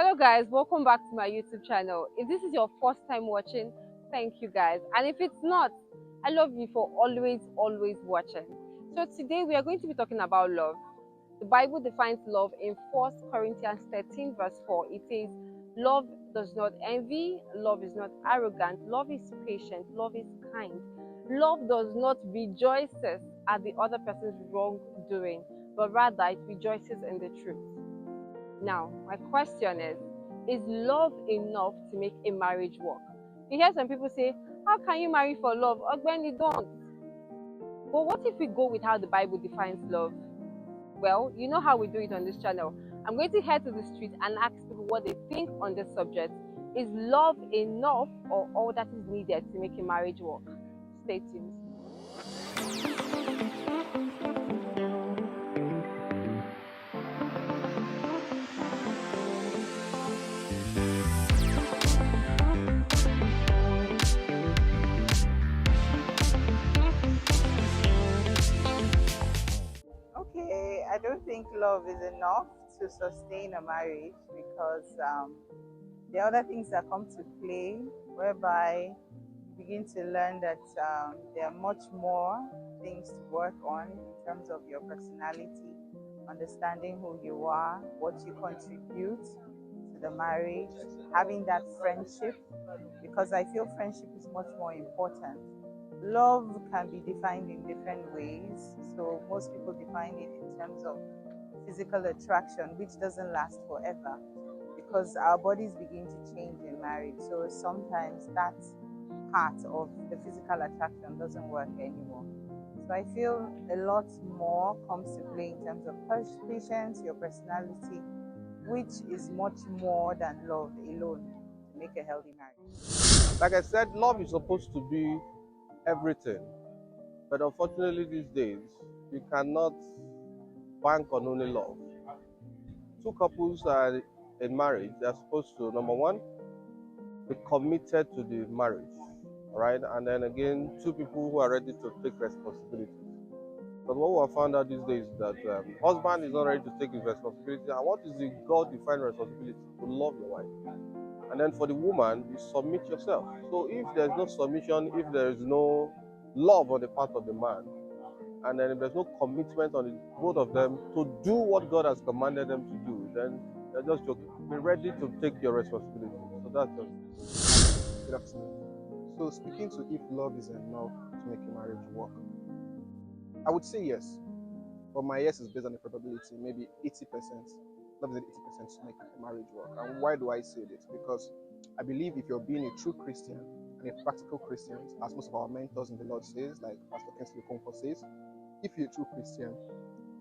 Hello guys, welcome back to my YouTube channel. If this is your first time watching, thank you guys. And if it's not, I love you for always watching. So today we are going to be talking about love. The Bible defines love in 1 Corinthians 13 verse 4. It says, love does not envy, love is not arrogant, love is patient, love is kind. Love does not rejoices at the other person's wrongdoing, but rather it rejoices in the truth. Now, my question is love enough to make a marriage work? You hear some people say, how can you marry for love? Ogbeni, don't. But what if we go with how the Bible defines love? Well, you know how we do it on this channel. I'm going to head to the street and ask people what they think on this subject. Is love enough or all that is needed to make a marriage work? Stay tuned. Okay, I don't think love is enough to sustain a marriage because there are other things that come to play whereby you begin to learn that there are much more things to work on in terms of your personality, understanding who you are, what you contribute to the marriage, having that friendship, because I feel friendship is much more important. Love can be defined in different ways. So most people define it in terms of physical attraction, which doesn't last forever because our bodies begin to change in marriage. So sometimes that part of the physical attraction doesn't work anymore. So I feel a lot more comes to play in terms of patience, your personality, which is much more than love alone to make a healthy marriage. Like I said, love is supposed to be everything, but unfortunately these days you cannot bank on only love. Two couples are in marriage, they're supposed to, number one, be committed to the marriage, right? And then again, two people who are ready to take responsibility. But what we have found out these days is that husband is not ready to take his responsibility. And what is the God-defined responsibility? To love your wife. And then for the woman, you submit yourself. So if there's no submission, if there is no love on the part of the man, and then if there's no commitment on the, both of them to do what God has commanded them to do, then they're just joking. Be ready to take your responsibility. So that's just. Good afternoon. So speaking to if love is enough to make a marriage work, I would say yes. But my yes is based on the probability, maybe 80%. Love is 80% to make a marriage work. And why do I say this? Because I believe if you're being a true Christian and a practical Christian, as most of our mentors in the Lord says, like Pastor Kensley Okonkwo says, if you're a true Christian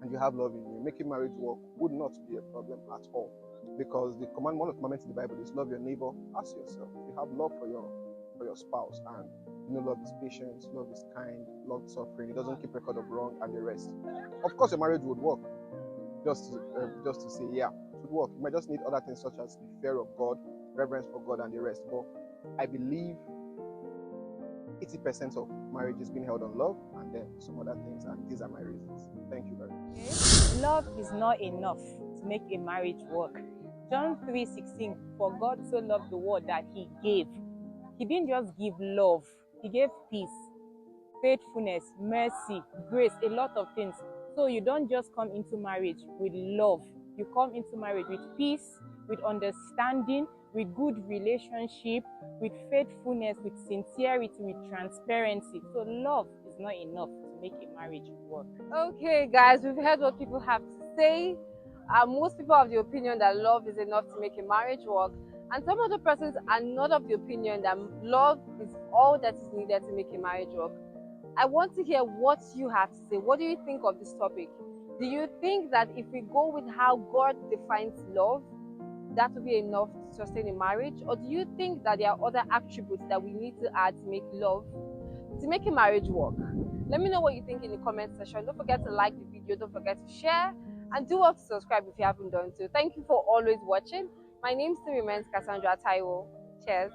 and you have love in you, making marriage work would not be a problem at all. Because one of the commandments in the Bible is love your neighbor as yourself. If you have love for your spouse, and love is patience, love is kind, love is suffering, it doesn't keep record of wrong and the rest. Of course, your marriage would work. Just to say, yeah, it would work. You might just need other things such as the fear of God, reverence for God, and the rest. But I believe 80% of marriage is being held on love, and then some other things, and these are my reasons. Thank you very much. Love is not enough to make a marriage work. John 3:16, for God so loved the world that he gave. He didn't just give love, he gave peace, faithfulness, mercy, grace, a lot of things. So you don't just come into marriage with love. You come into marriage with peace, with understanding, with good relationship, with faithfulness, with sincerity, with transparency. So love is not enough to make a marriage work. Okay, guys, we've heard what people have to say. Most people have the opinion that love is enough to make a marriage work, and some other persons are not of the opinion that love is all that is needed to make a marriage work. I want to hear what you have to say. What do you think of this topic? Do you think that if we go with how God defines love, that will be enough to sustain a marriage? Or do you think that there are other attributes that we need to add to make a marriage work? Let me know what you think in the comment section. Don't forget to like the video, don't forget to share, and do also subscribe if you haven't done so. Thank you for always watching. My name still remains Cassandra Taiwo. Cheers.